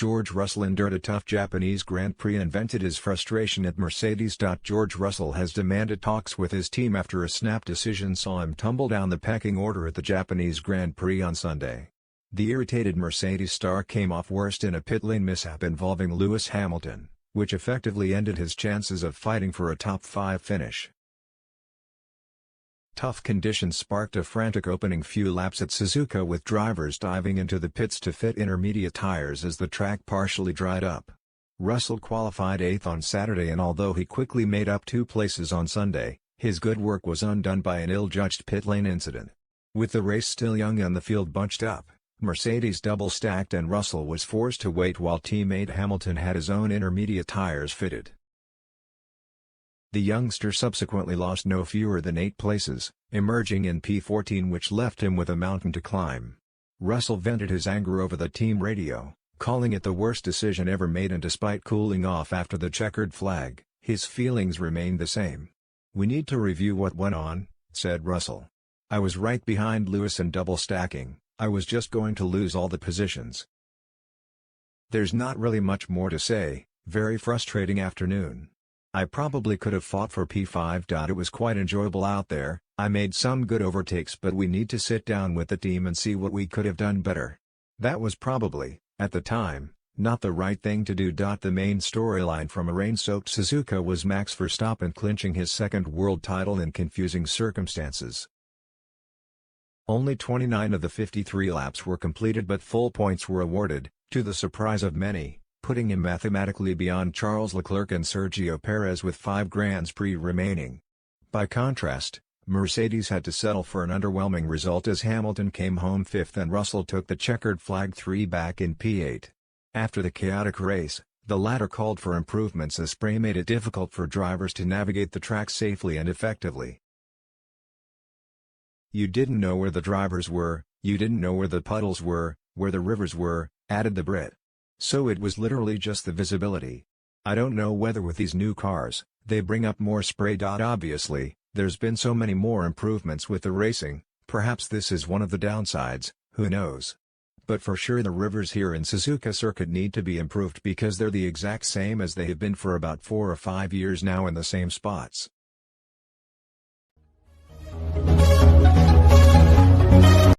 George Russell endured a tough Japanese Grand Prix and vented his frustration at Mercedes. George Russell has demanded talks with his team after a snap decision saw him tumble down the pecking order at the Japanese Grand Prix on Sunday. The irritated Mercedes star came off worst in a pit lane mishap involving Lewis Hamilton, which effectively ended his chances of fighting for a top 5 finish. Tough conditions sparked a frantic opening few laps at Suzuka, with drivers diving into the pits to fit intermediate tires as the track partially dried up. Russell qualified 8th on Saturday, and although he quickly made up 2 places on Sunday, his good work was undone by an ill-judged pit lane incident. With the race still young and the field bunched up, Mercedes double-stacked and Russell was forced to wait while teammate Hamilton had his own intermediate tires fitted. The youngster subsequently lost no fewer than 8 places, emerging in P14, which left him with a mountain to climb. Russell vented his anger over the team radio, calling it the worst decision ever made, and despite cooling off after the checkered flag, his feelings remained the same. "We need to review what went on," said Russell. "I was right behind Lewis and double stacking. I was just going to lose all the positions." There's not really much more to say. Very frustrating afternoon. I probably could have fought for P5. It was quite enjoyable out there. I made some good overtakes, but we need to sit down with the team and see what we could have done better. That was probably, at the time, not the right thing to do. The main storyline from a rain-soaked Suzuka was Max Verstappen clinching his 2nd world title in confusing circumstances. Only 29 of the 53 laps were completed, but full points were awarded, to the surprise of many, putting him mathematically beyond Charles Leclerc and Sergio Perez with 5 Grands Prix remaining. By contrast, Mercedes had to settle for an underwhelming result as Hamilton came home 5th and Russell took the checkered flag 3 back in P8. After the chaotic race, the latter called for improvements as spray made it difficult for drivers to navigate the track safely and effectively. "You didn't know where the drivers were, you didn't know where the puddles were, where the rivers were," added the Brit. "So it was literally just the visibility. I don't know whether with these new cars, they bring up more spray. Obviously, there's been so many more improvements with the racing, perhaps this is one of the downsides, who knows. But for sure the rivers here in Suzuka Circuit need to be improved because they're the exact same as they have been for about 4 or 5 years now in the same spots.